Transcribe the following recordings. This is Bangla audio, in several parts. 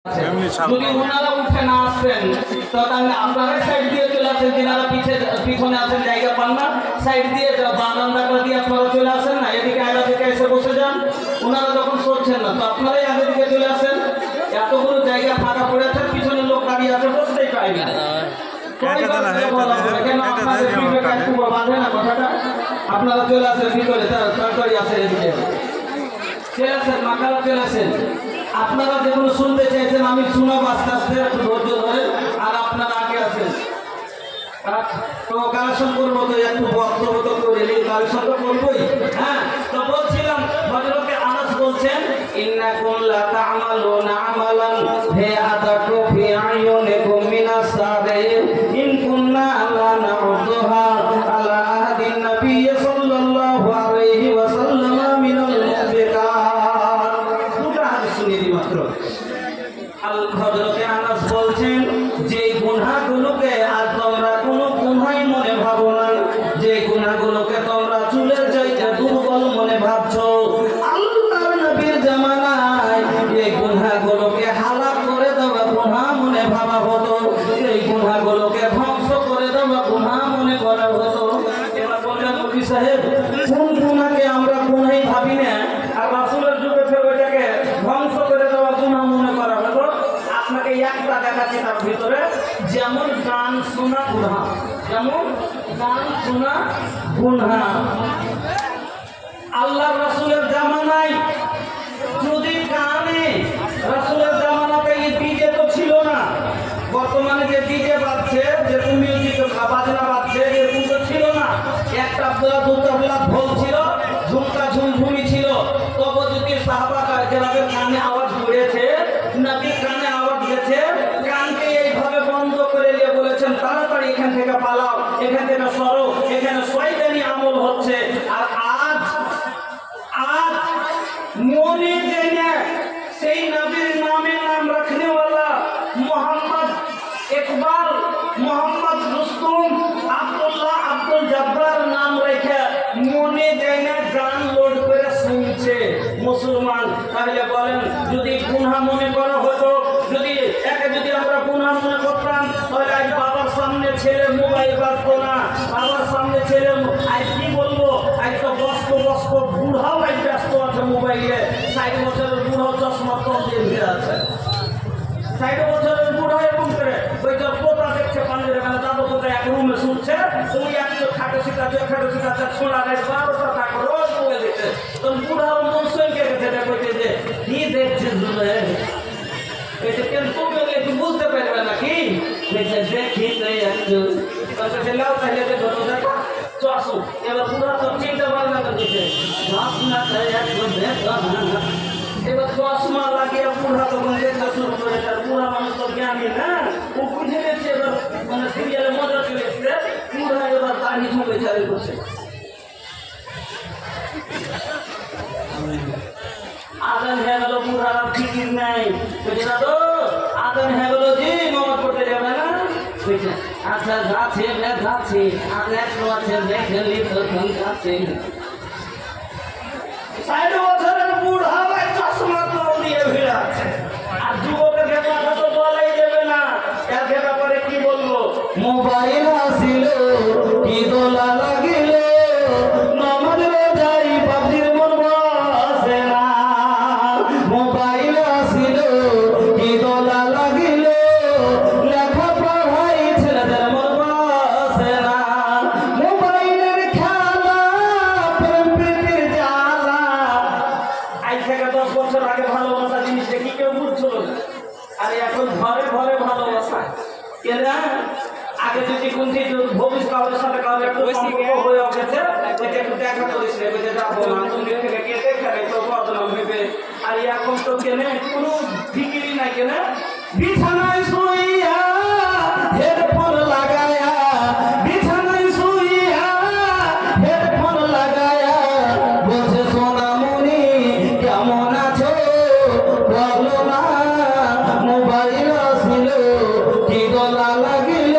যদি ওনারা উঠে না আসবেন তো তাহলে আপনারাই সাইড দিয়ে চলে আসেন, যিনারা পিছনে আছেন জায়গা পান না, সাইড দিয়ে বারান্দাটা দিয়ে আপনারা চলে আসেন না, এদিকে আগে থেকে এসে বসে যান। ওনারা যখন সরছেন না তো আপনারাই আগে দিকে চলে আসেন। এতগুলো জায়গা ফাঁকা পড়ে আছে, পিছনে লোক দাঁড়িয়ে আছে, বসতেই পারি না। আপনারা চলে আসেন ভিতরে, তরকারি আছে এদিকে চলে আসেন, মাকারা চলে আসেন। আপনারা যেগুলো শুনতে চাইছেন আমি শোনাবো আস্তে আস্তে, একটু ধৈর্য ধরে, আর আপনারা আগে আছেন তো কালেকশন করবো, তো একটু বক্তব্য তো করে কালেকশন তো করবোই। হ্যাঁ, তো বলছিলাম ভদ্রলোকে আনাস বলছেন ইন্নাকুম লা তা'মালুনা আমালান ফায়াদাকু ফি আয়ুনিকুম মিনাস সাবির ইন কুননা লা না'উদুহা আলা আহদিন নবী সাল্লাল্লাহু আলাইহি ওয়াসাল্লাম মিনাল মুবিকাত। দুটো হাদিস শুনিয়ে দিই মাত্র। ভদ্রলোকে আনাস বলছেন যে গুনাহগুলোকে আর তোমরা কোনো গুনাহই মনে ভাবো না, যে গুনাহগুলোকে তোমরা চুলের চাইতে দুর্বল মনে ভাবছো, আল্লাহর নবীর জামানায় এই গুনাহগুলোকে হালাক করে দেওয়া গুনাহ মনে ভাবা হতো, এই গুনাহগুলোকে ধ্বংস করে দেওয়া গুনাহ মনে করা হতো। এবার বললেন নবী সাহেব কোন গুনাহকে আমরা গুনাহই ভাবি না, আর রাসূলের যুগে ফের ওইটাকে ধ্বংস করে দেওয়া গুনাহ মনে করা হতো। আপনাকে একটা দেখাচ্ছি তার ভিতরে, যেমন গান শোনা গুনাহ, যেমন গান শোনা গুনাহ। আল্লাহ রাসূলের জামানায় যদি কানে, রাসূলের জামানাতে এই ডিজে তো ছিল না, বর্তমানে যে ডিজে বাজছে, যে মিউজিক বাজনা বাজছে, এরকম তো ছিল না। এক তাবলা দু তাবলা ঢোল ছিল, ঝুমকা ঝুমঝুমি ছিল, তবে যদি সাহাবা কেরামের কানে আওয়াজ পড়েছে, নবীর কানে আওয়াজ গেছে, কানকে এইভাবে বন্ধ করে দিয়ে বলেছেন তাড়াতাড়ি এখান থেকে পালাও, এখান থেকে সরো, এখানে শয়তানি আমল হচ্ছে। আর আজ মনে জেনে সেই নবীর নামের নাম রাখনেওয়ালা মোহাম্মদ ইকবাল, মোহাম্মদ রুস্তম, আব্দুল্লাহ, আব্দুল জব্বার নাম রেখে মনে জেনে গান লোড করে শুনছে মুসলমান। তাহলে বলেন যদি গুনাহ মনে করা হতো, যদি আমরা গুনাহ মনে করতাম, তাহলে আজ বাবার সামনে ছেলে মোবাইল বাজতো না, বাবার সামনে ছেলে আজ কি বলবো, আজ তো বস্ক বুড়াও আজ ব্যস্ত আছে মোবাইলে। 60 বছরের বুড়াও চশমা কম দিয়ে ভিড়ে আছে, 60 বছরের বুড়া এরকম করে ওই যে পোতা দেখছে পাঞ্জের মানে দাদু পোতা এক রুমে শুনছে, তুমি একটু খাটো শিখাচ্ছে শোনা যায় 12টা টাকা রোজ মোবাইল দেখছে। তখন বুড়াও মন সঙ্গে গেছে, দেখছে যে কি দেখছে তুমি একটু বুঝতে পারবে নাকি, দেখি একটু লাও তাহলে দেখো দেখা চশু। এবার বুড়া তো চিন্তা ভাবনা করছে, এবার চশমা লাগিয়ে বুড়া তখন দেখতে শুরু করে, তার বুড়া মানুষ তো জ্ঞানী না, ও বুঝে গেছে এবার মানে সিরিয়ালে মজা চলে এসছে, বুড়া এবার দাঁড়িয়ে ঝুঁকে চালু করছে। আদান হয়ে গেল, বুড়ার ফিকির নাই, বুঝে দাদু আদান হয়ে গেল, জি নমাজ পড়তে যাবে না, বুঝছে আচ্ছা যাচ্ছে যাচ্ছে আর একটু আছে দেখলি তখন যাচ্ছে। 60 বছরের বুড়া ভাই চশমা তো দিয়ে ভিড়ে আছে, আর যুবকের কথা তো বলাই দেবে না। এর ব্যাপারে কি বলবো, মোবাইল আসিল কি দোলা লাগিল, নামাজ রোজাই পাবলির মন বসে না, মোবাইল আসিল কি দোলা লাগিল, লেখা পড়াই ছেলেদের মন বসে না, মোবাইলের খেলা প্রেম প্রীতির জ্বালা। আজ থেকে 10 বছর আগে ভালোবাসা জিনিসটা কি কেউ বুঝছিল না, আর এখন ঘরে ঘরে ভালোবাসা। কেন আগে যদি কোনটি ভবিষ্যৎ কাউরের সাথে কাউরে একটু সম্পর্ক হয়ে গেছে, ওইটা একটু দেখা করিস রে, ওইটা যাবো না, তুমি থেকে কে দেখে রে তো বদনাম ভেবে। আর এখন তো কেনে কোনো ফিকিরই নাই, কেনে বিছানায় শুইয়া হেডফোন লাগায়া, বিছানায় শুইয়া হেডফোন লাগায়া বলছে সোনামণি কেমন আছো বলো না, মোবাইল আসিল কি দোলা লাগিল,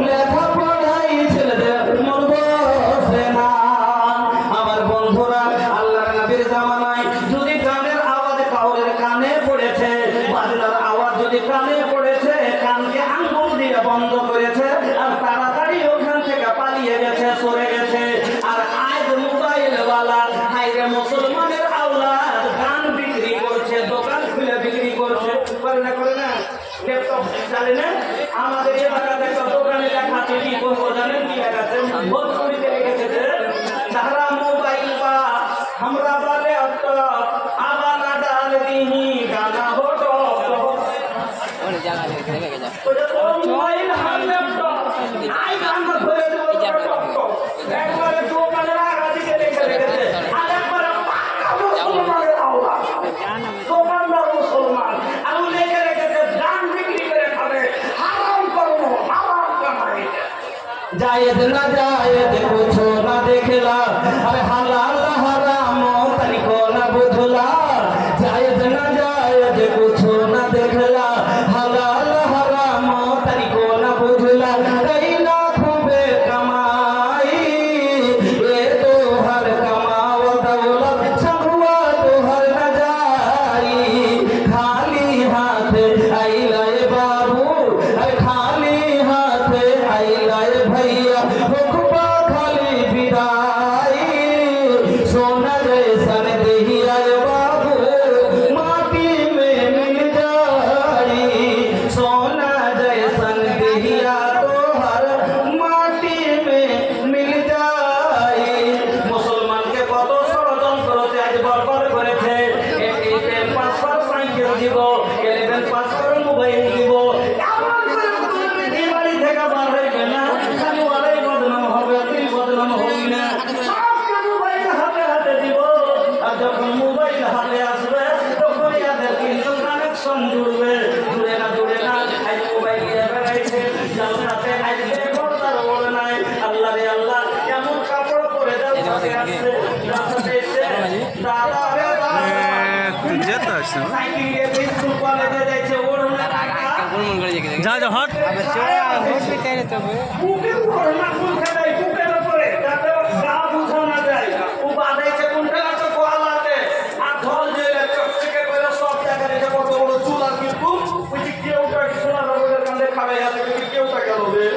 লেখা পড়াই ছেলেদের মন বসে না। আমার বন্ধুরা আল্লাহর নবীর জামানায় যদি গানের আওয়াজ কাউরের কানে পড়েছে, বাজনার করে না ল্যাপটপ চালে না আমাদের এলাকাতে একটা দোকানে দেখাচ্ছে কি করবো জানেন কি দেখাচ্ছে ভোজপুরিতে লিখেছে যে যারা মোবাইল বা আমরা বলে আবার না ডাল দিহি গানা হতো মোবাইল হার ল্যাপটপ আই গান ধরে দেবো একবারে দোকানের আগা দিকে লিখে রেখেছে আর একবারে পাক্কা মুসলমানের আওয়াজ দোকানদার মুসলমান আর লিখে রেখেছে গান বিক্রি করে খাবে হারাম করবো হারাম কামাই जायद ना जायद कुछो ना देखला अरे हलाल हराम तनिको ना बुझला जायद ना जायद कुछो ना देखला हलाल हराम तनिको ना बुझला कई ना खूबे कमाई ये तो हर कमाओ दौलत संगवा तो हर न जाई खाली हाथ आई लाए बाबू अरे खाली हाथ आई लाए भैया हुक्मा खाली बिदाई सोना जैसन देहिया बाबू माटी में मिल जाई सोना जैसन देहिया तोहर माटी में मिल जाई मुसलमान के कत षড়যন্ত্রতে আজ বরবার করেছে 8 পাস কর সাইকেল দিব 11 পাস কর মোবাইল দিব যখন মোবাইল হাতে আসবে তখন এদের কিন্তু কানেকশন জুড়বে জুড়ে না আজ মোবাইল নিয়ে বেড়াইছে যার সাথে আজকে করতার বলে নাই আল্লাহ রে আল্লাহ এমন কাপড় পরে যার সাথে আসছে যার সাথে এসে দাদা রে দাদা সাইকেলে স্কুল কলেজে যাইছে ওড়না যা যা হট বুকের উপর না ফুল খেলাই বুকের উপরে যাতে গা বুঝা না যায় ও বাঁধাইছে কোনটা আছে কোয়ালাতে আর ঢল যে চকচকে করে সব জায়গায় এটা কত বড় চুল আর কিন্তু ওই যে কেউটা সোনা রোদের কান্দে খাবে হাতে কেউটা গেল রে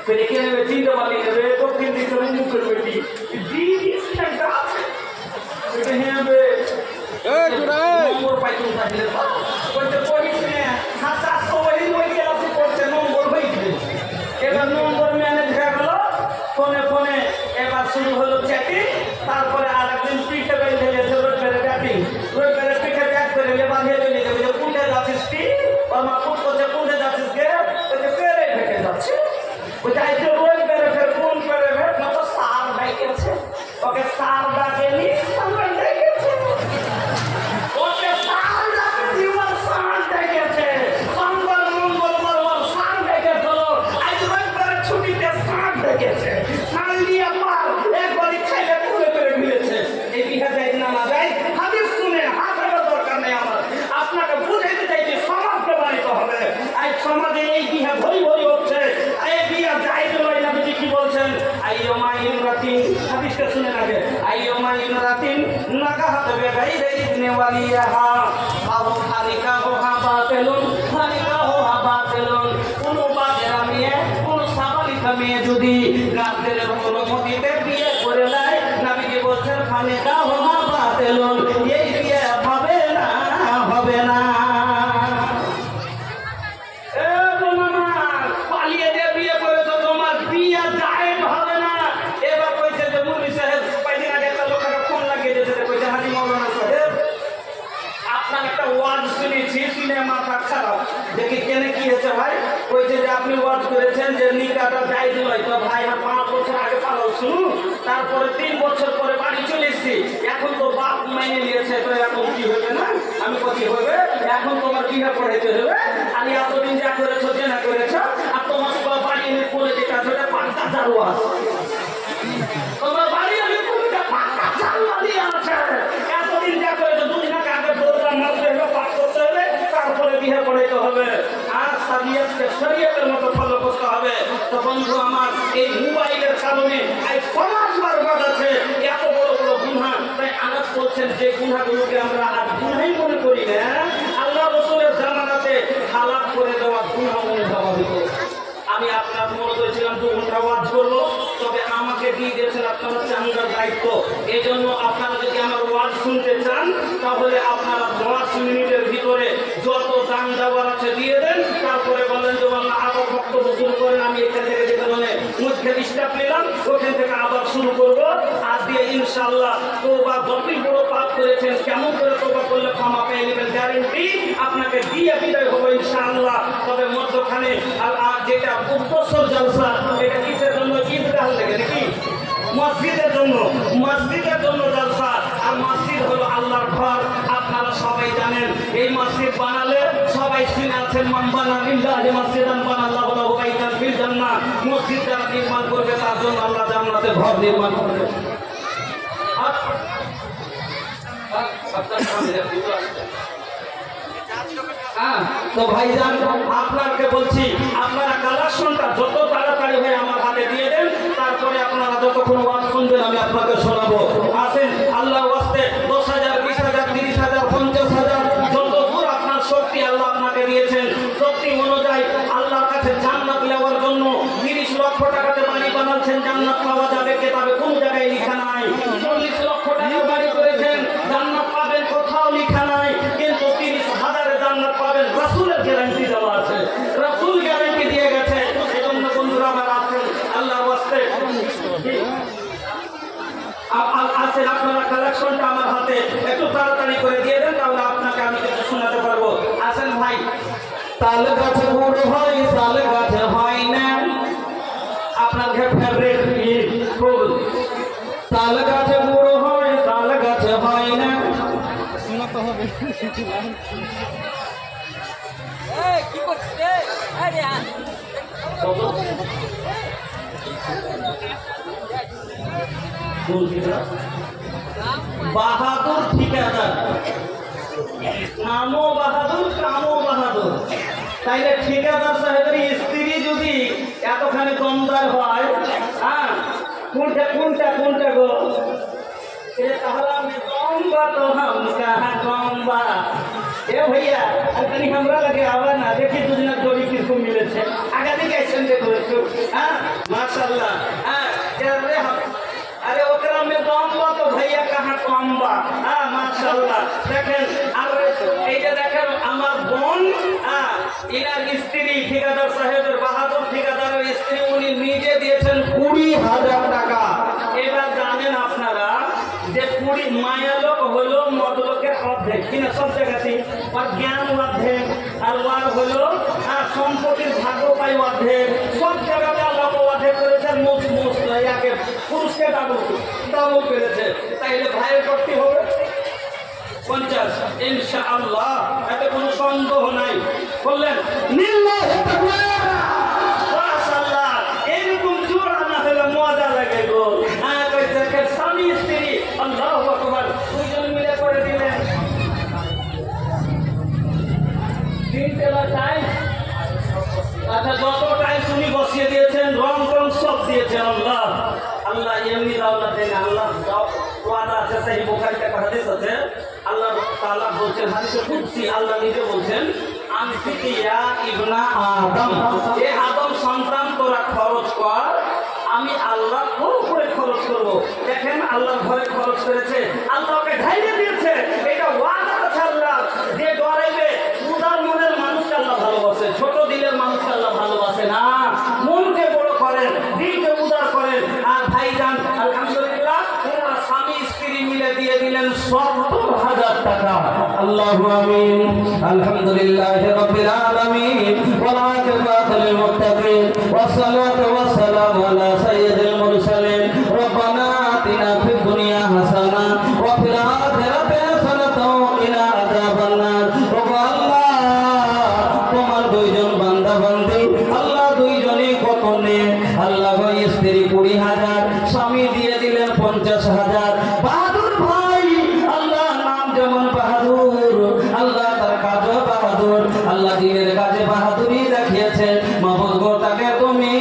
ফেরে কে নেবে চিন্তা বালি নেবে দক্ষিণ দিকে মুখের বেটি দিদিটা আছে এটা হেবে নম্বর পাইতুন থাকলে বলতে পড়িস না হাতে আসতো ওই ক্লাসে পড়ছে নম্বর হয়েছে এবার নম্বর ম্যানেজ হয়ে গেল ফোনে ফোনে এবার শুরু হলো চ্যাটিং তারপরে আর একদিন পিঠে বেঁধে গেছে রোজগারে ব্যাটিং রোজগারে পিঠে ব্যাট করে নিয়ে বাঁধিয়ে চলে যাবে যে কোনটা যাচ্ছিস কি ওর মা ফুট করছে কোনটা যাচ্ছিস গে ওই পেরে ভেটে যাচ্ছে ওই যাইতে রোজ বেড়ে ফের কোন পেরে ভেট না তো সার ডাইকেছে ওকে সার ডাকেনি আমরা ডেকেছে ওকে সার ডাকে জীবন সার ডেকেছে মঙ্গল মঙ্গল মঙ্গল সার ডেকে চলো আজ রোজগারে ছুটিতে সার ডেকেছে সার দিয়ে পার একবারই ছেলে পুলে করে মিলেছে এই বিহা যাই না না যাই হাদিস শুনে হাসানোর দরকার নেই আমার আপনাকে বুঝাইতে চাইছি সমাজকে বানাইতে হবে আজ সমাজে এই বিহা ভরি ভরি হচ্ছে এই বিহা যাই নয় না বুঝি কি বলছেন আইয়মা ইমরাতিন হাদিসটা শুনে নাগে আইয়মা ইমরাতিন নাকাহাত বেগাইরে ইবনে ওয়ালিয়াহা আও খালিকা হো বাতিলুন খালিকা হো বাতিলুন কোন বাজেরা মেয়ে কোন সাবালিকা মেয়ে যদি রাতের অনুমতিতে বিয়ে করে নেয় নবীজি বলছেন খালিকা হো বাতিলুন এই বিয়ে হবে না পালিয়ে দিয়ে বিয়ে করেছো তোমার বিয়ে জায়েজ হবে না এবার কইছে যে মুনি সাহেব কয়দিন আগে একটা লোকের ফোন লাগিয়ে দিয়েছে কইছে হাজি মাওলানা সাহেব আপনার একটা ওয়াজ শুনেছি শুনে মাথা খারাপ দেখি কেনে কি হয়েছে ভাই কইছে যে আপনি ওয়াজ করেছেন যে নিকাটা জায়েজ নয় তো ভাই 5 বছর আগে পালাও শুনুন তারপরে 3 বছর পরে বাড়ি চলে এসেছি এখন তো বাপ মেনে নিয়েছে তো এখন কি হবে না আমি কি হবে এখন তোমার বিয়ে পড়াইতে হবে আমি এতদিন যা করেছো যে না করেছো আর তোমার বাড়ি এনে বলে যে কাজ ওটা 5000 ওয়াজ তোমার বাড়ি আমি কোনটা 5000 ওয়াজ আছে এতদিন যা করেছো দুদিন আগে দরজা মারতে হবে পাঠ করতে হবে তারপরে বিয়ে পড়াইতে হবে আর শরীয়তের মতো ফলো করতে হবে তো বন্ধু আমার এই মোবাইলের কারণে এই সমাজ বরবাদ আছে এত বড় বড় গুনাহ তাই আনাস বলছেন যে গুনাহগুলোকে আমরা আর গুনাহই মনে করি না আল্লাহ রাসূলের জামানাতে হালাক করে দেওয়া গুনাহ মনে ভাবা হতো আমি আপনার মনে করেছিলাম 2 ঘন্টা ওয়াজ করবো তবে আমাকে দিয়ে দিয়েছেন আপনারা চাঙ্গার দায়িত্ব এই জন্য আপনারা যদি আমার ওয়াজ শুনতে চান তাহলে আপনারা 10 মিনিটের ভিতরে যত দান দেওয়ার আছে দিয়ে দেন, তারপরে বলেন যে আল্লাহ আবার বক্তব্য শুরু করেন। আমি এখান থেকে যেতে মানে মুখে ডিস্টার্ব নিলাম, ওখান থেকে আবার শুরু করবো। আজ দিয়ে ইনশাআল্লাহ তোবা যতই বড় পাপ করেছেন কেমন করে তোবা করলে ক্ষমা পেয়ে নেবেন গ্যারেন্টি আপনাকে দিয়ে বিদায় হবো ইনশাআল্লাহ। তবে মধ্যখানে আর যেটা উদ্দেশ্যর জলসা এটা কিসের জন্য? ঈদগাহ লেগে নাকি মসজিদের জন্য, মসজিদের জন্য জলসা। আর মসজিদ হলো আল্লাহর ঘর, আপনারা সবাই জানেন। এই মসজিদ বানালে সবাই শুনে আছেন, মান বানা লিল্লাহি মসজিদান বানাল্লাহু লাহু বাইতান ফিল জান্নাহ। মসজিদ যারা নির্মাণ করবে তার জন্য আল্লাহ জান্নাতে ঘর নির্মাণ করবে। তো ভাইজান আপনাকে বলছি, আপনারা কালেকশনটা যত তাড়াতাড়ি হয় আমার হাতে দিয়ে দেন, তারপরে আপনারা যতক্ষণ ওয়াজ শুনবেন আমি আপনাকে শোনাবো। আসেন আল্লাহ ওয়াস্তে 10,000, 20,000, 30,000, 50,000 যত দূর আপনার শক্তি আল্লাহ আপনাকে দিয়েছেন, শক্তি অনুযায়ী আল্লাহর কাছে জান্নাত নেওয়ার জন্য 30 লক্ষ টাকাতে বাড়ি বানাচ্ছেন, জান্নাত পাওয়া যাবে কেতাবে কোন জায়গায় লেখা নাই। 40 লক্ষ টাকা বাড়ি করেছেন, জান্নাত পাবেন কোথাও লেখা নাই। কিন্তু 30,000 জান্নাত পাবেন, রাসূলের গ্যারান্টি দেওয়া আছে, রাসূল গ্যারান্টি দিয়ে গেছে। এজন্য বন্ধুরা আমার আছেন আল্লাহর ওয়াস্তে আসেন আপনারা কালেকশনটা আমার হাতে একটু তাড়াতাড়ি করে দিয়ে দেন, তাহলে আপনাকে আমি কিছু শোনাতে পারবো। আসেন ভাই। তাল গাছে গুড় হয়, তাল গাছে হয় না, আপনার ফেভারিট ফুল। তাল গাছে গুড় হয়, তাল গাছে হয় না, শোনাতে হবে। কি করছিস? বাহাদুর ঠিকাদার, নামও বাহাদুর কামও বাহাদুর। তাইলে ঠিকাদার সাহেবের স্ত্রী যদি এতখানি দমদার হয়, হ্যাঁ কোনটা কোনটা কোনটা গো? এ ভাইয়া খালি हमरा लगे आवा ना देखी दुनिया जोड़ी किसको मिले छे आगे दिखे ऐसे देखो एकटू। हां माशाल्लाह। हां अरे ओकरा में दम बा तो भैया कहां कम बा। हां माशाल्लाह। देखें আর এই যে দেখেন আমার বোন, হ্যাঁ ইনার স্ত্রী ঠিকাদার সাহেবের, বাহাদুর ঠিকাদারের স্ত্রী, উনি নিজে দিয়েছেন 20,000 টাকা। এবার জানেন আপনারা যে 20 মায়া লোক হলো মদলোকের অর্ধেক কিনা সব জায়গাতে, আর জ্ঞান অর্ধেক, আর ওয়ার হলো সম্পত্তির ভাগ্য পাই অর্ধেক, সব জায়গাতে আল্লাহ অর্ধেক করেছে। ইয়াকে পুরুষকে ডাবল করেছে। তাইলে ভাইয়ের করতে হবে 50 ইনশাআল্লাহ, এতে কোনো সন্দেহ নাই। বললেন লিল্লাহি তাকবীর, মাশাআল্লাহ। এরকম জোড়া না হলে মজা লাগে গো। দেখেন স্বামী স্ত্রী, আল্লাহু আকবার, দুইজন মিলে করে দিলেন 3 টেলা টাইম। আচ্ছা যত টাইম উনি বসিয়ে দিয়েছেন, রং টং সব দিয়েছেন। আল্লাহ আল্লাহ এমনি দাওলা দেন। আল্লাহ ওয়াদা আছে, সেই বুখারীতে একটা হাদিস আছে, আল্লাহ তাআলা বলছেন হাদিসে কুদসি, আল্লাহ নিজে বলছেন আনফিকিয়া ইবনা আদম, এ আদম সন্তান তোরা খরচ কর, আমি আল্লাহ করে খরচ করবো। দেখেন আল্লাহ ঘরে খরচ করেছে, আল্লাহকে ঢাইলে দিয়েছে। এটা ওয়াদা আছে আল্লাহ, যে ডরাইবে উদার মনের মানুষকে আল্লাহ ভালোবাসে, ছোট দিলের মানুষকে আল্লাহ ভালোবাসে না। মনকে বড় করেন, দিলকে উদার করেন। আর ভাইজান আলহামদুলিল্লাহ ওনারা স্বামী স্ত্রী মিলে দিয়ে দিলেন 70,000 টাকা। আল্লাহু আমিন। আলহামদুলিল্লাহি রাব্বিল আলামিন ওয়াল আকিবাতু লিল মুত্তাকিন ওয়াসসালাতু ওয়াসসালামু আলা সাইয়্যিদিল মুরসালিন। রব্বানা আতিনা ফিদ দুনিয়া হাসানা ওয়া ফিল আখিরাতি হাসানাতাও ওয়া কিনা আযাবান নার। আল্লাহ তোমার দুইজন বান্দা বান্দি, আল্লাহ দুইজনই কত নে, আল্লাহ ভাই স্ত্রী 20,000, স্বামী দিয়ে দিলেন 50,000। বাহাদুর ভাই, আল্লাহ নাম যেমন বাহাদুর, আল্লাহ তার কাজও বাহাদুর, আল্লাহ দিনের কাজে বাহাদুরি দেখিয়েছে। মাহবুব গো তাকে তুমি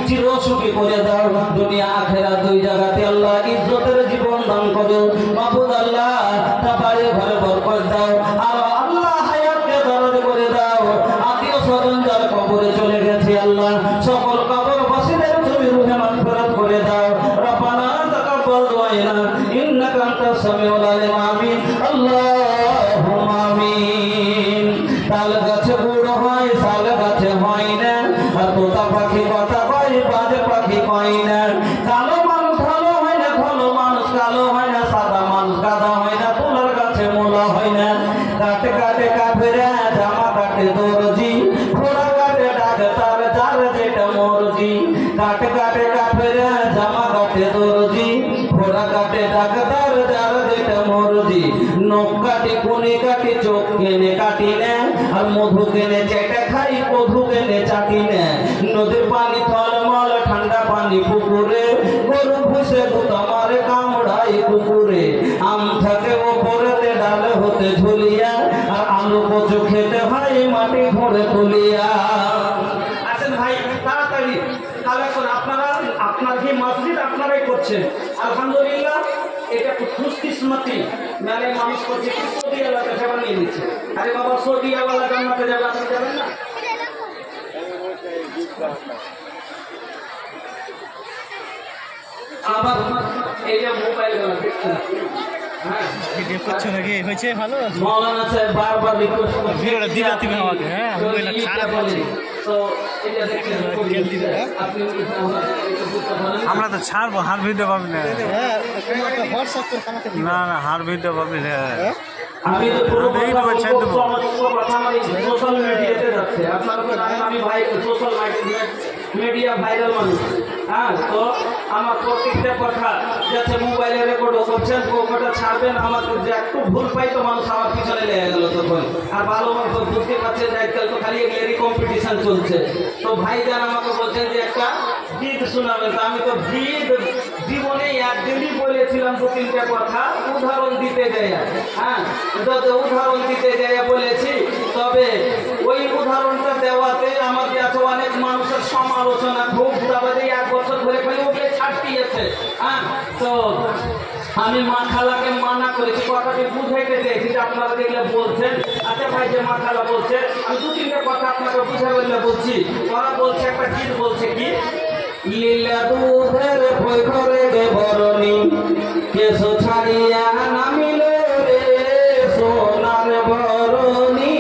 চিরসুখী করে দাও, দুনিয়া আখিরাত দুই জায়গাতে আল্লাহ ইজ্জতের জীবন দান করো। মাহবুব আল্লাহ তা বাড়ি ঘরে বরকত দাও, আর আল্লাহ হায়াতকে দরদ করে দাও। আত্মীয় স্বজন যার কবরে চলে গেছে আল্লাহ সকল কবর বাসীদের তুমি রুহে মাগফিরাত করে দাও। রব্বানা তাকাব্বাল দুআনা ইন্নাকা আনতাস সামিউল আলিম। আমিন আল্লাহুম্মা আমিন। তাল গাছে বুড়ো হয় শাল গাছে হয় না, আর তোতা পাখি কথা কয় বাজে পাখি কয় না। কালো মানুষ ভালো হয় না, ভালো মানুষ কালো হয় না, সাদা মানুষ গাদা হয় না, তোলার গাছে মোলা হয় না। কাটে কাটে কাফেরা জামা কাটে দর্জি, ঘোড়া কাটে ডাক্তার যার যেটা মর্জি। কাটে কাটে কাফেরা জামা কাটে দর্জি, ঘোড়া কাটে ডাক্তার যার যেটা মর্জি। নখ কাটে কোনে কাটে চোখ কেনে কাটি না, আর মধু কেনে চেটে খাই মধু কেনে চাটি না। নদীর পানি থলমল ঠান্ডা পানি পুকুরে, গরু ভুষে গুতা মারে কামড়াই কুকুরে। আম থাকে ওপরেতে ডাল হতে ঝুলিয়া, আর আলু কচু খেতে হয় মাটি ভরে তুলিয়া। আছেন ভাই তাড়াতাড়ি কালেকশন আপনারা, আপনার যে মসজিদ আপনারাই করছেন আলহামদুলিল্লাহ। এটা খুব খুশকিসমতি, মানে মানুষ করছে কি সৌদিয়াওয়ালা সেবা নিয়ে নিচ্ছে। আরে বাবা সৌদিয়াওয়ালা জান্নাতে যাবে, আপনি যাবেন না? আবার এই যে মোবাইল গুলো দেখছেন, হ্যাঁ ভিডিও করছো নাকি? হয়েছে ভালো? মৌলানা সাহেব বারবার রিকোয়েস্ট করছেন ভিডিওটা দিবা তুমি আমাকে, হ্যাঁ মোবাইলটা খারাপ আছে। তো এটা দেখছেন আপনি আমরা তো ছাড়বো, হার ভিডিও পাবি না। হ্যাঁ তুমি একটা হোয়াটসঅ্যাপ করে আমাকে দিবা। না না, হার ভিডিও পাবি না। আমি তো পুরো আমি কথা এইটুকু ছেড়ে দেবো। কথা আমার সোশ্যাল মিডিয়াতে যাচ্ছে। আপনারা তো জানেন আমি ভাই সোশ্যাল মিডিয়া ভাইরাল মানুষ। হ্যাঁ, তো আমার প্রত্যেকটা কথা যাচ্ছে মোবাইলে রেকর্ড করছেন, কথা ছাড়বেন। আমাকে যে একটু ভুল পাই তো মানুষ আমার পিছনে লেগে গেল তখন। আর ভালো মানুষ বুঝতে পারছেন যে আজকাল তো খালি এগুলোরই কম্পিটিশন চলছে। তো ভাইজান আমাকে বলছেন যে একটা গীত শোনাবেন। তো আমি তো গীত জীবনে একদিনই বলেছিলাম দু তিনটা কথা, উদাহরণ দিতে যাই। হ্যাঁ, উদাহরণ দিতে যাই বলেছি, তবে ওই উদাহরণটা দেওয়াতে আমার কাছে অনেক মানুষের সমালোচনা খুব দাবাতে 1 বছর ধরে খালি ওকে ছাড়তিয়েছে। হ্যাঁ, তো আমি মা খালাকে মানা করেছি, কথাটি বুঝাইতে চেয়েছি যে আপনারা দেখলে বলছেন। আচ্ছা ভাই, যে মা খালা বলছে আমি দু তিনটা কথা আপনাকে বুঝে বললে বলছি। ওরা বলছে একটা গীত বলছে কি, লীলা দুধের পৈখরে গে বরণী, কেশো ছাড়িয়া নামিল রে সোনার বরণী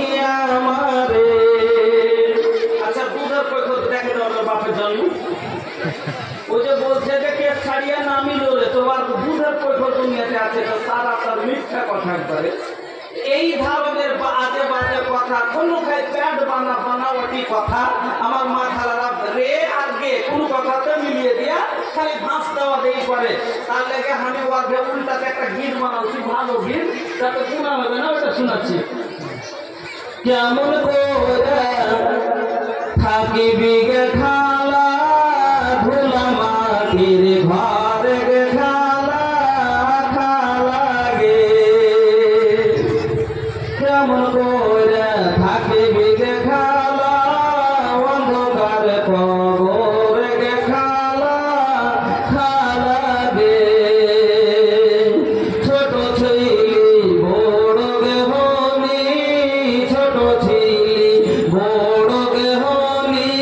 আমারে। আচ্ছা, দুধের পৈখর দেখে দেওয়ার বাপের জন্ম। ও যে বলছে যে কেশ ছাড়িয়া নামিল রে, তোমার দুধের পৈখর দুনিয়াতে আছে, তো সারা তার মিথ্যা কথা একবারে। এই ধরনের আজে বাজে কথা, কোনো প্যাড বানাওয়াটি কথা আমার মা খালারা রে আর গে কোনো কথাতে মিলিয়ে দিয়া খালি ভাঁজ দেওয়া দেই করে। তার লেগে আমি ওয়ার্ডে উল্টাতে একটা গীত বানাচ্ছি, ভালো গীত, যাতে শোনা হবে না, ওটা শোনাচ্ছি। কেমন করে থাকিবি গে খালা, ধুলা মাটির ঘরে গে খালা, খালা গে। কেমন করে থাকিবি গে খালা, অন্ধকার কবরে গে খালা, খালা গে। ছোট ছিলি বড় গে হলি, ছোট ছিলি বড় গে হলি,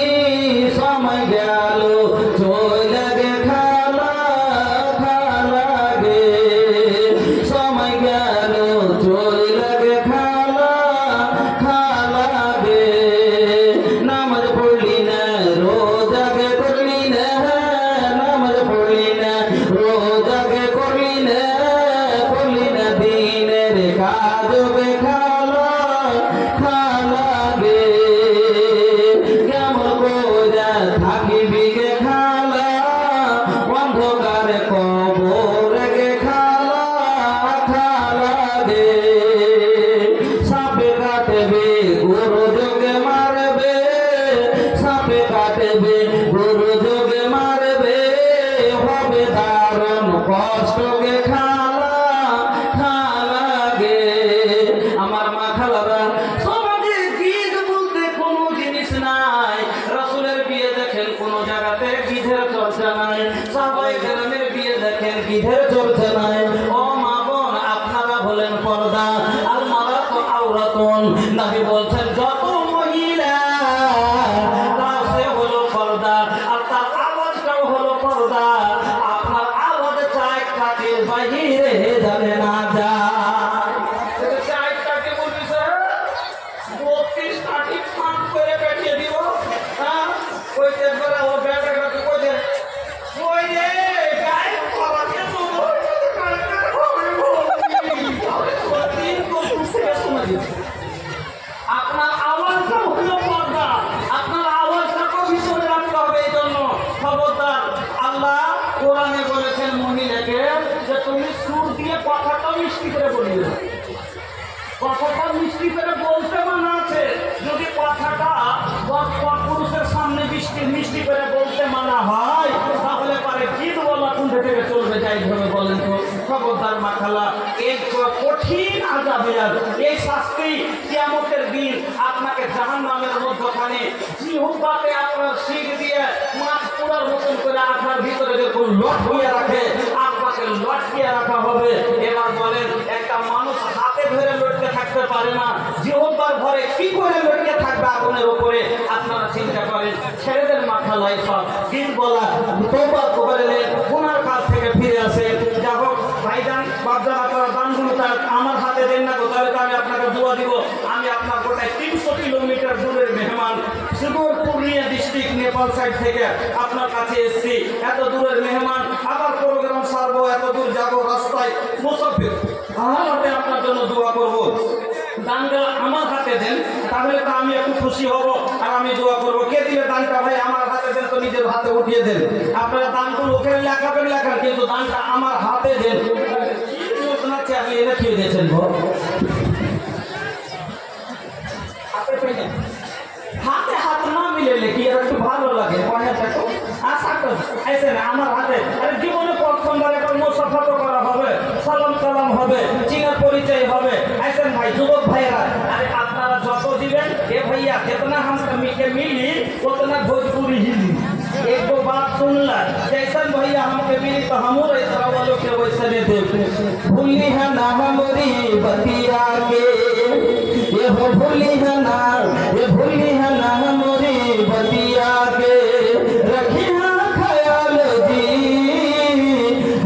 36টা ঠিক ফাঁক করে পেটিয়ে দিব। হ্যাঁ কইতে পারে ও বেটাকে কইতে ওই রে গায় করাকে তো আপনার আওয়াজটা হলো পর্দা, আপনার আওয়াজটাকে ভিতরে রাখতে হবে। এই জন্য খবরদার, আল্লাহ কোরআনে বলেছেন মহিলাকে যে তুমি সুর দিয়ে কথাটা মিষ্টি করে বলিও। কথাটা মিষ্টি করে বলতে মানা আছে। যদি কথাটা পুরুষের সামনে মিষ্টি করে বলতে মানা হয়, তাহলে পারে গীত বলা কুণ্ঠে থেকে চলবে। যাই ধরে বলেন তো খবরদার মাখালা, এই কঠিন আযাবে এই শাস্তি কিয়ামতের দিন আপনাকে জাহান্নামের মধ্যখানে জিহ্বাতে আপনার শির দিয়ে মাছ পুরার মতন করে আপনার ভিতরে যখন লটকিয়ে রাখে, আপনাকে লটকিয়ে রাখা হবে। এবার বলেন, একটা মানুষ হাতে ধরে লটকে থাকতে পারে না, জিহ্বার ভরে কি করে লটকে থাকবে আগুনের উপরে? আপনারা চিন্তা করেন। ছেলেদের মাথা লাই সব দিন বলা তওবা করে নেন, গুনার কাজ থেকে ফিরে আসে। যা হোক ভাইজান, বাপজান, আপনারা দানগুলো তার আমার হাতে দেন না, তাহলে তো আমি আপনাকে দোয়া দিব। আমি আপনার গোটায় 300 কিলোমিটার দূরের মেহমান, সুদূর পূর্ণিয়া ডিস্ট্রিক্ট নেপাল সাইড থেকে আপনার কাছে এসেছি। এত দূরের মেহমান, আবার প্রোগ্রাম সারবো, এত দূর যাবো, রাস্তায় মুসাফির, হাতে আপনার জন্য দোয়া করবো। দানটা আমার হাতে দেন, তাহলে তো আমি একটু খুশি হব আর আমি দোয়া করবো। কে দিলে দানটা? ভাই আমার হাতে দেন, তো নিজের হাতে উঠিয়ে দেন। আপনারা দানগুলো ওখানে লেখাবেন, কিন্তু দানটা আমার হাতে দেন। আপনি এনে খেয়ে দিয়েছেন হাতে হাত না মিলে কি আর একটু ভালো লাগে? আমার হাতে জীবনে প্রথমবার একটা মোসাফা করা হবে, সালাম কালাম হবে, চিনার পরিচয় হবে। ऐसे भाई যুবক ভাইরা, अरे আপনারা যত দিবেন ए भैया जितना हम के मिली उतना भोजपुरी हिली। एक दो बात सुनला, जैसन भैया हमके मिली तो हमू ऐसा वालों के वैसे दे। भूली है ना हमारी बतिया के, ये हो भूली है ना, ये भूली है ना हमारी बतिया के, रखी है ख्याल जी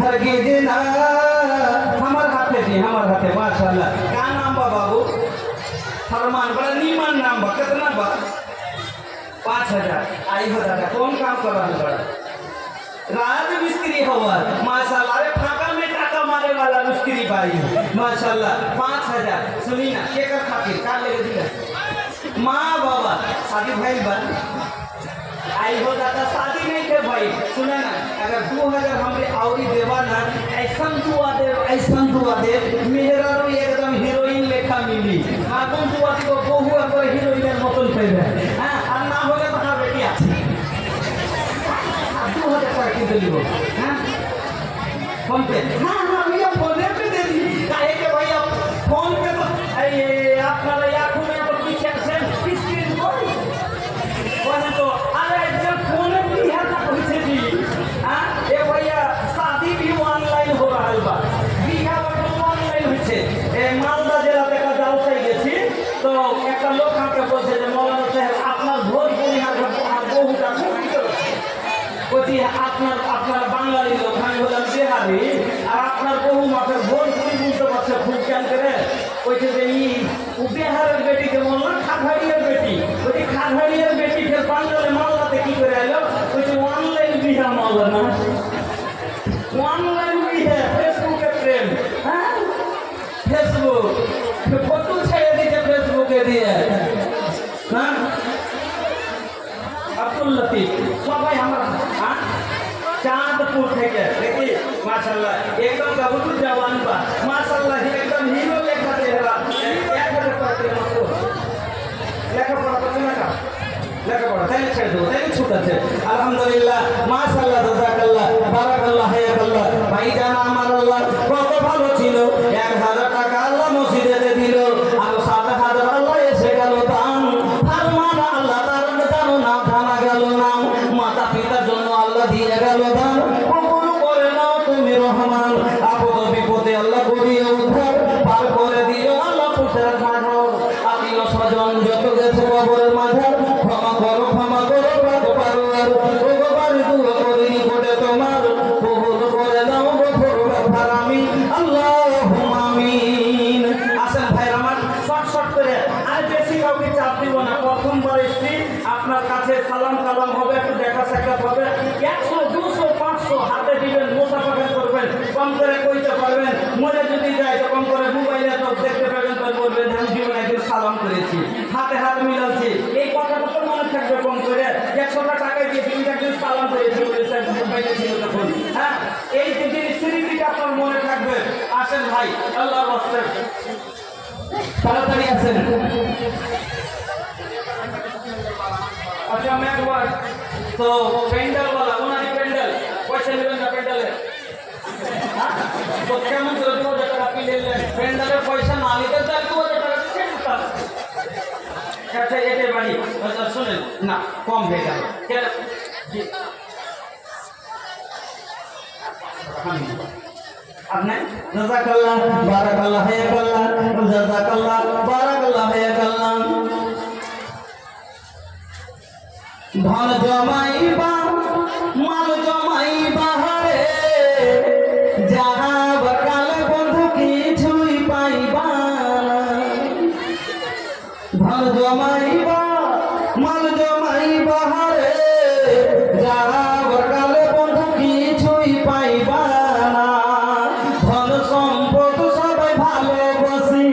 हरगिज ना। हमार हाथे दी, हमार हाथे, माशाल्लाह। क्या नाम बा बाबू? फरमान, बड़ा नीमन नाम बा। कितना बा? 5000। आई हो दादा, कौन काम कर रहा है? बड़ा राज मिस्त्री हवा, माशाल्लाह। अरे फाका में टाका मारे वाला मिस्त्री भाई, माशाल्लाह। 5000 सुनी ना, के कर खातिर का ले दिया? माँ बाबा शादी भाई बन आई हो दादा, शादी नहीं थे भाई। सुना ना, अगर 2000 हमरे औरी देवा ना, ऐसा दुआ दे मेहरा रो एकदम हीरोइन लेखा मिली। आगुन दुआ दी को बहु अगर हीरोइনের মতন পেবে। হ্যাঁ, আর না হলে তো আমার বেটি আছে। 2000 টাকা কিনতে দিব। হ্যাঁ, फोन पे? हाँ भैया फोन पे दे दी। काहे के भैया फोन पे तो আপনারা এখন তো पीछे से स्क्रीन पर वहां तो अरे जब फोन पे है ना पीछे दी। हां ए भैया शादी भी ऑनलाइन हो रहा है बा, बियाह भी ऑनलाइन হচ্ছে। এই মালদা জেলা থেকে যাওয়াই গেছি তো একটা লোক আমাকে বলছে যে মৌলানা সাহেব আপনার ভোজপুরি আর বহুটা কপি করেছে। বলছি আপনার বাঙালি লোক, আমি হলাম বিহারি, আর আপনার বহু মাঠের ভোজপুরি বুঝতে পারছে খুব কেন করে। বলছে যে বিহারের বেটিকে বললাম খাগড়িয়ার বেটি, বলছি খাগড়িয়ার বেটি ফের বাঙালি মাল্লাতে কি করে এলো? বলছি অনলাইন বিহা মাওলানা, অনলাइन भी है, फेसबुक के प्रेम। हाँ फेसबुक फोटो छेड़े दीजिए फेसबुक के दिए। हाँ अब्दुल लतीफ सबाई हमारा हाँ चांदपुर থেকে देखिए माशाल्लाह एकदम गबरू जवान बा, माशाल्लाह एकदम हीरो लेखा चेहरा। क्या करे पड़ते मतो लेखा पड़ा पड़ते ना का लेखा पड़ा তাই ছেড়ে দাও, তাই ছুটাছে। আলহামদুলিল্লাহ, মাশাআল্লাহ, জাযাকাল্লাহ, বারাকাল্লাহ, হায়াকাল্লাহ। ভাইজান আমার আল্লাহ কত ভালো ছিল। 1000 টাকা আল্লাহ মসজিদে দিল, আর 7000 আল্লাহ এসে গেল দান। ফরমান আল্লাহ তার জানো না থানা গেল না, মাতা পিতার জন্য আল্লাহ দিয়ে গেল দান। কবুল করে নাও তুমি রহমান, আপদ বিপদে আল্লাহ করিয়ে উদ্ধার, পার করে দিও আল্লাহ পুত্রের মাঝর। আত্মীয় স্বজন যত গেছে কবরের মাঝর, ক্ষমা করো পারো আর ভগবান দুয়া করিনি কোটে তোমার, কবুল করে দাও গফুর গফার আমি আল্লাহুম্মা আমিন। আসেন ভাই আমার শর্ট করে, আর বেশি কাউকে চাপ আপনার স্ত্রী আপনার কাছে সালাম কালাম হবে, একটু দেখা সাক্ষাৎ হবে, 100 200 500 হাতে দিবেন, মোসাফা করবেন, কম করে কইতে পারবেন। মনে যদি যায় তো কম করে মোবাইলে তো দেখতে পাবেন, তো বলবেন আমি জীবনে একদিন সালাম করেছি, হাতে হাত মিলাচ্ছি। এই কথাটা তো মনে থাকবে কম করে। 100টা টাকায় দিয়ে তুমি একদিন সালাম করেছি বলেছেন মোবাইলে ছিল তখন। হ্যাঁ, এই যদি স্মৃতিটা আপনার মনে থাকবে। আসেন ভাই, আল্লাহর রাস্তে তাড়াতাড়ি আসেন। আচ্ছা আমি একবার তো প্যান্ডেলওয়ালা ওনারই প্যান্ডেল, পয়সা নেবেন না প্যান্ডেলের? তো কেমন করে 2000 টাকা আপনি নিলেন? প্যান্ডেলের পয়সা না নিতে চাই 2000 টাকা দিচ্ছেন। আচ্ছা এটাই বাড়ি। আচ্ছা শুনেন না, কম হয়ে গেল। আপনি জাযাকাল্লাহ বারাকাল্লাহ হায়াকাল্লাহ, জাযাকাল্লাহ বারাকাল্লাহ হায়াকাল্লাহ। ধন জমাইবা মাল জমাইবা রে, যাহা বকাল বন্ধু কিছুই পাইবা। ধন জমাইবা মাল জমাইবা রে, যাহা বকাল বন্ধু কিছুই পাইবা না। ধন সম্পদ সবাই ভালোবাসি,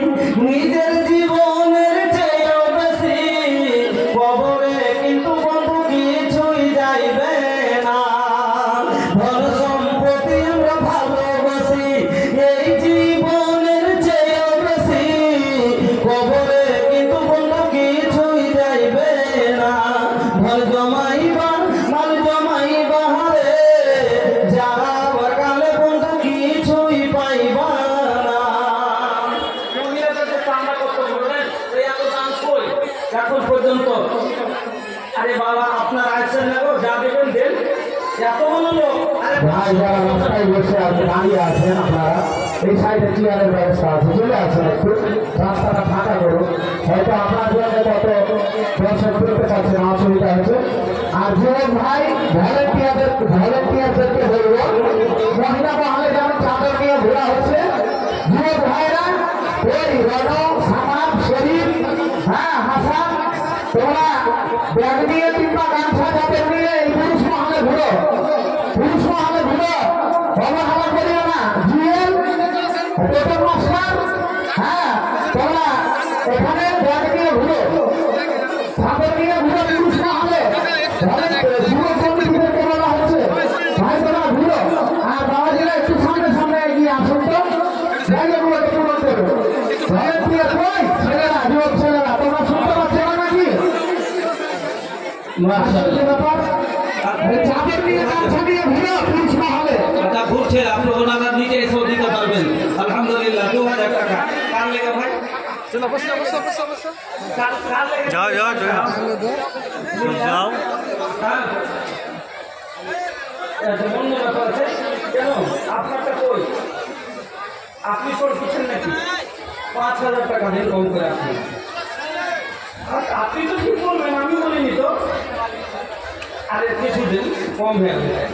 নিজের জীবনের চেয়েও বেশি, কবরে কিন্তু বন্ধু কিছুই যাইবে না। ধন সম্পত্তি আমরা ভালোবাসি, এই জীবনের চেয়েও বেশি, কবরে কিন্তু বন্ধু কিছুই যাইবে না। ধন জমাইবা মাল জমাইবা রে, যারা বকালে বন্ধু কিছুই পাইবা না। মহিলাদের কামনা করতে বললেন এত দাম কই এখন পর্যন্ত? আরে বাবা আপনার আসছেন না গো, যা দেবেন দেন। এতগুলো লোক, আরে ভাই যারা রাস্তায় বসে আছে দাঁড়িয়ে আছেন আপনারা, এই সাইডে চেয়ারের ব্যবস্থা আছে, চলে আসেন একটু, রাস্তাটা ফাঁকা করুন। হয়তো আপনার জন্য কত দর্শক করতে পারছেন, অসুবিধা হচ্ছে। আর যুবক ভাই ভলেন্টিয়ারদেরকে বলবো, মহিলা মহলে যেমন চাদর নিয়ে ঘোরা হচ্ছে, যুবক ভাইরা ওই রণ সামাদ শরীফ, হ্যাঁ হাসান, তোমরা ব্যাগ নিয়ে কিংবা গামছা চাদর নিয়ে এই পুরুষ মহলে ঘুরো, পুরুষ মহলে ঘুরো, অবহেলা করিও না। জিএল পেট্রোল মাস্টার, হ্যাঁ তোমরা এখানে ব্যাগ নিয়ে ঘুরো, চাদর নিয়ে ঘুরো পুরুষ মহলে। যুব কমিটিদেরকে বলা হচ্ছে ভাই তোমরা ঘুরো। আর বাবাজিরা একটু সামনে সামনে এগিয়ে আসুন তো, জায়গাগুলোকে পূরণ দেবে। ভলেন্টিয়ার কই ছেলেরা, যুবক ছেলেরা তোমরা শুনতে পাচ্ছ না নাকি? ব্যাপার চাদর নিয়ে গামছা নিয়ে ঘুরো পুরুষ মহলে। আচ্ছা ঘুরছে, আপনি ওনারা নিজে এসেও দিতে পারবেন। আলহামদুলিল্লাহ 2000 টাকা কার লেগে ভাই? চলো বসো বসো বসো বসো। কার লেগে? যাও যাও যাও যাও। হ্যাঁ এটা অন্য ব্যাপার আছে। কেন আপনারটা কই? আপনি সর দিচ্ছেন নাকি? 5000 টাকা দিন কম করে আপনি। আর আপনি তো ঠিক বলবেন, আমি বলিনি তো। আরে কিছু দিন কম হয়ে গেছে।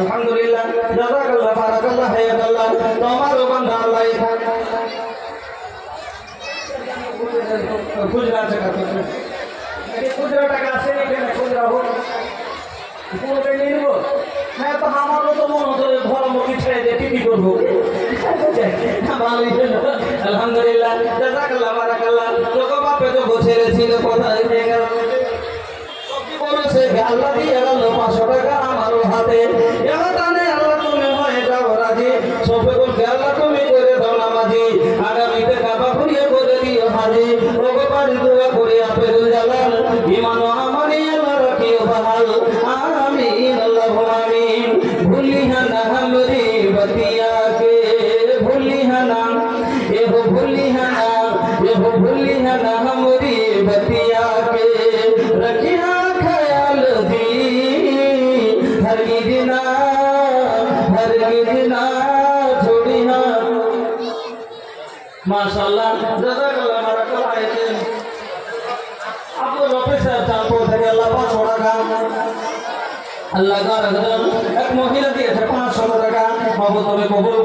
আলহামদুলিল্লাহ জাযাকাল্লাহ বারাকাল্লাহ হায়াকাল্লাহ। তোমার বান্দা আল্লাহ খুচরা আছে কাছে, খুচরা টাকা আছে এখানে, খুচরা হোক পুরোটাই নিয়ে নেবো। হ্যাঁ তো আমারও তো মনে হতো ধর্মকে ছেড়ে দিয়ে টিপি করবো। ভালোই হলো আলহামদুলিল্লাহ জাযাকাল্লাহ বারাকাল্লাহ। তোকে বাপে তো ছেড়েছিল কোথায় নিয়ে গেল? বলেছে আল্লাহ দিয়ে গেল 500 টাকা আমারও হাতে, এখানে আল্লাহ তুমি হয়ে যাও রাজি, সবে বলছে আল্লাহ তুমি করে দাও নামাজি, আগামীতে কাবা ঘুরিয়ে করে দিও হাজি। ওগো বাড়ি দোয়া করে আপেল জালাল, ইমান ও আমানি আল্লাহ রাখিও বহাল, আমিন আল্লাহু আমিন। ভুলিহা না हमरी बतिया के, भूलिहा ना एहो भूलिहा ना, एहो भूलिहा ना हमरी बतिया के, रखिहा ख्याल दी हरगिज ना छोड़िहा। माशाअल्लाह जज़ाकल्लाह बारकाल्लाह आयतें आप लोग वापस से चाल को थे अल्लाह पाक छोड़ा का अल्लाह का रज़ा एक महिला दिए थे 500 টাকা, বাবু তুমি কবুল